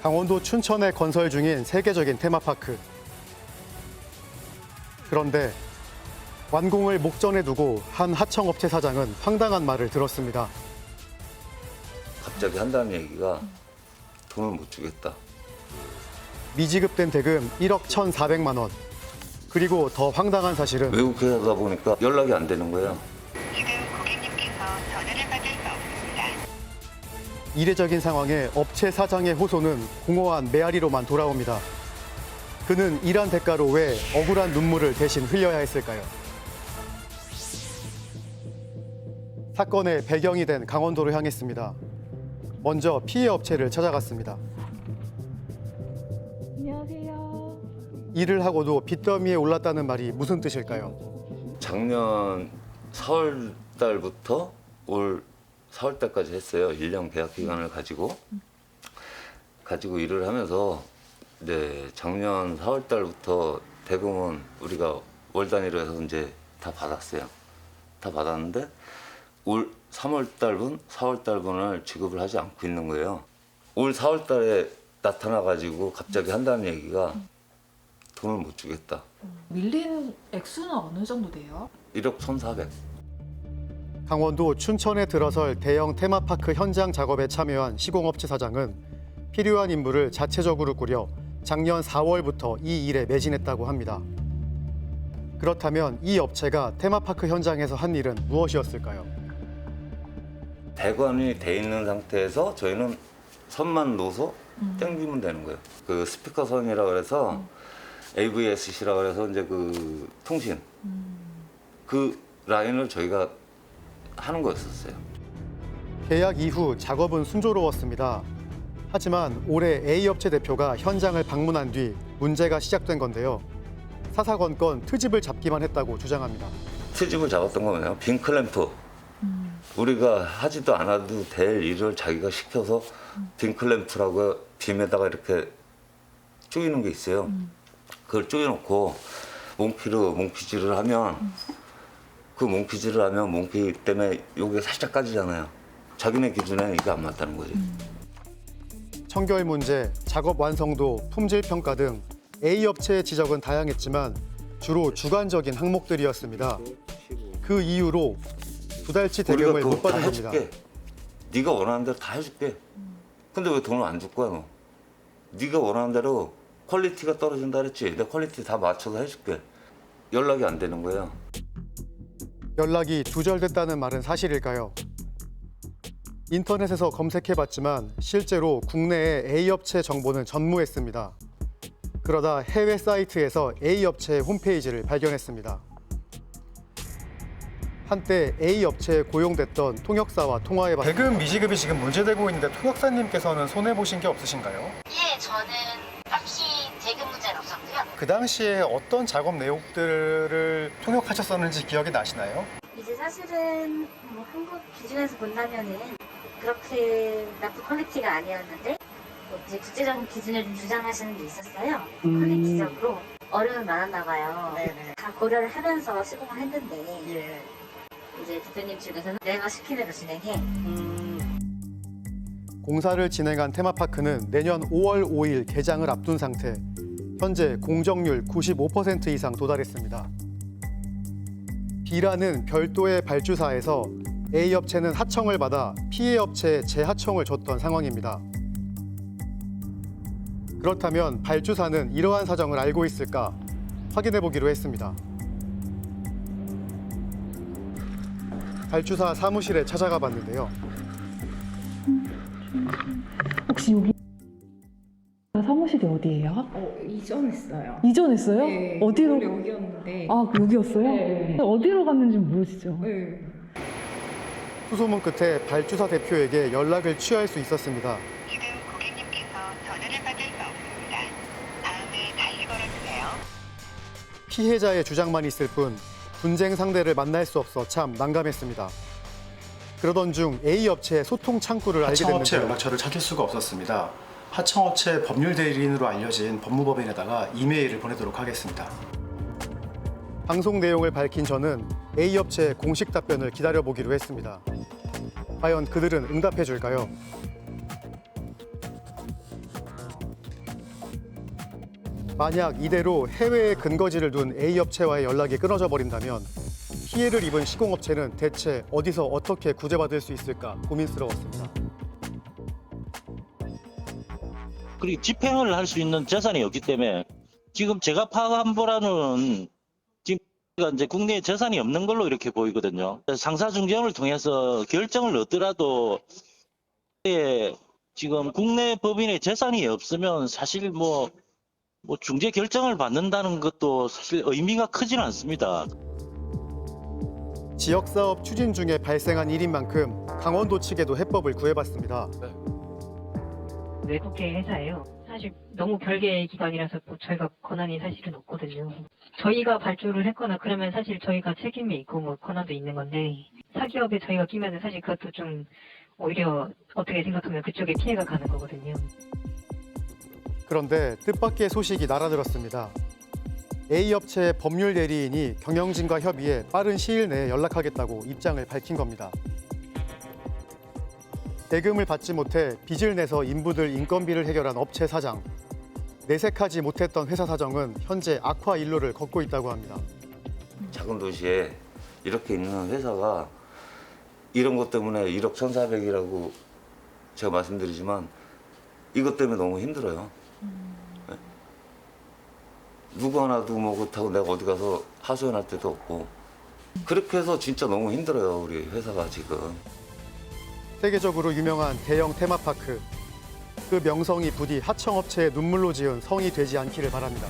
강원도 춘천에 건설 중인 세계적인 테마파크. 그런데 완공을 목전에 두고 한 하청업체 사장은 황당한 말을 들었습니다. 갑자기 한다는 얘기가 돈을 못 주겠다. 미지급된 대금 1억 1,400만 원. 그리고 더 황당한 사실은 외국에 하다 보니까 연락이 안 되는 거예요. 지금 고객님께서 전화를 받을 수 없습니다. 이례적인 상황에 업체 사장의 호소는 공허한 메아리로만 돌아옵니다. 그는 일한 대가로 왜 억울한 눈물을 대신 흘려야 했을까요? 사건의 배경이 된 강원도로 향했습니다. 먼저 피해 업체를 찾아갔습니다. 안녕하세요. 일을 하고도 빚더미에 올랐다는 말이 무슨 뜻일까요? 작년 4월 달부터 올 4월 달까지 했어요. 1년 계약 기간을 가지고 일을 하면서 작년 4월 달부터 대금은 우리가 월 단위로 해서 이제 다 받았어요. 다 받았는데 올 3월 달분, 4월 달분을 지급을 하지 않고 있는 거예요. 올 4월 달에 나타나 가지고 갑자기 한다는 얘기가 돈을 못 주겠다. 밀린 액수는 어느 정도 돼요? 1억 1,400. 강원도 춘천에 들어설 대형 테마파크 현장 작업에 참여한 시공업체 사장은 필요한 인물을 자체적으로 꾸려 작년 4월부터 이 일에 매진했다고 합니다. 그렇다면 이 업체가 테마파크 현장에서 한 일은 무엇이었을까요? 대관이 돼 있는 상태에서 저희는 선만 놓아서 땡기면 되는 거예요. 그 스피커 선이라 그래서 AVSC라 그래서 이제 그 통신 그 라인을 저희가 하는 거였었어요. 계약 이후 작업은 순조로웠습니다. 하지만 올해 A업체 대표가 현장을 방문한 뒤 문제가 시작된 건데요. 사사건건 트집을 잡기만 했다고 주장합니다. 트집을 잡았던 건 뭐냐면 빈 클램프. 우리가 하지도 않아도 될 일을 자기가 시켜서 빈 클램프라고 빔에다가 이렇게 쪼이는 게 있어요. 그걸 쪼여놓고 몽피질을 하면 그 몽피질을 하면 몽피 때문에 여기가 살짝 까지잖아요. 자기네 기준에는 이게 안 맞다는 거지. 청결 문제, 작업 완성도, 품질 평가 등 A업체의 지적은 다양했지만 주로 주관적인 항목들이었습니다. 그 이유로 두 달치 우리가 대금을 못 그거 다 받은 겁니다. 해줄게. 네가 원하는 대로 다 해줄게. 근데 왜 돈을 안 줄 거야 너? 네가 원하는 대로 퀄리티가 떨어진다 그랬지. 내 퀄리티 다 맞춰서 해줄게. 연락이 안 되는 거예요. 연락이 두절됐다는 말은 사실일까요? 인터넷에서 검색해봤지만 실제로 국내의 A업체 정보는 전무했습니다. 그러다 해외 사이트에서 A업체의 홈페이지를 발견했습니다. 한때 A업체에 고용됐던 통역사와 통화해봤습니다. 대금 미지급이 지금 문제되고 있는데 통역사님께서는 손해보신 게 없으신가요? 예, 저는 딱히 대금 문제는 없었고요. 그 당시에 어떤 작업 내용들을 통역하셨었는지 기억이 나시나요? 이제 사실은 뭐 한국 기준에서 본다면은 그렇게 나쁜 퀄리티가 아니었는데 뭐 이제 국제적인 기준을 좀 주장하시는 게 있었어요. 퀄리티적으로 어려움이 많았나 봐요. 네네. 다 고려를 하면서 시공을 했는데 예. 이제 대표님 측에서는 내가 시킨 대로 진행해. 공사를 진행한 테마파크는 내년 5월 5일 개장을 앞둔 상태. 현재 공정률 95% 이상 도달했습니다. B라는 별도의 발주사에서 A업체는 하청을 받아 피해 업체에 재하청을 줬던 상황입니다. 그렇다면 발주사는 이러한 사정을 알고 있을까 확인해 보기로 했습니다. 발주사 사무실에 찾아가 봤는데요. 혹시 여기 사무실이 어디예요? 이전했어요. 이전했어요? 네, 어디로? 원래 여기였는데. 아, 여기였어요? 네. 어디로 갔는지 모르시죠? 네. 수소문 끝에 발주사 대표에게 연락을 취할 수 있었습니다. 지금 고객님께서 전화를 받을 수 없습니다. 다음에 다시 걸어주세요. 피해자의 주장만 있을 뿐 분쟁 상대를 만날 수 없어 참 난감했습니다. 그러던 중 A업체의 소통 창구를 알게 하청업체 됐는데요. 연락처를 찾을 수가 없었습니다. 하청업체 법률 대리인으로 알려진 법무법인에다가 이메일을 보내도록 하겠습니다. 방송 내용을 밝힌 저는 A업체의 공식 답변을 기다려보기로 했습니다. 과연 그들은 응답해 줄까요? 만약 이대로 해외에 근거지를 둔 A업체와의 연락이 끊어져 버린다면 피해를 입은 시공업체는 대체 어디서 어떻게 구제받을 수 있을까 고민스러웠습니다. 그리고 집행을 할 수 있는 재산이 없기 때문에 지금 제가 파악한 바로는 지금 이제 국내에 재산이 없는 걸로 이렇게 보이거든요. 상사중재원을 통해서 결정을 얻더라도 지금 국내 법인의 재산이 없으면 사실 뭐 중재 결정을 받는다는 것도 사실 의미가 크지는 않습니다. 지역사업 추진 중에 발생한 일인 만큼 강원도 측에도 해법을 구해봤습니다. 외국계 회사예요. 사실 너무 별개의 기관이라서 뭐 저희가 권한이 사실은 없거든요. 저희가 발주를 했거나 그러면 사실 저희가 책임이 있고 뭐 권한도 있는 건데 사기업에 저희가 끼면은 사실 그것도 좀 오히려 어떻게 생각하면 그쪽에 피해가 가는 거거든요. 그런데 뜻밖의 소식이 날아들었습니다. A업체의 법률 대리인이 경영진과 협의해 빠른 시일 내에 연락하겠다고 입장을 밝힌 겁니다. 대금을 받지 못해 빚을 내서 인부들 인건비를 해결한 업체 사장. 내색하지 못했던 회사 사정은 현재 악화 일로를 걷고 있다고 합니다. 작은 도시에 이렇게 있는 회사가 이런 것 때문에 1억 1,400이라고 제가 말씀드리지만 이것 때문에 너무 힘들어요. 네? 누구 하나도 뭐 그렇다고 내가 어디 가서 하소연할 데도 없고 그렇게 해서 진짜 너무 힘들어요. 우리 회사가 지금. 세계적으로 유명한 대형 테마파크. 그 명성이 부디 하청업체의 눈물로 지은 성이 되지 않기를 바랍니다.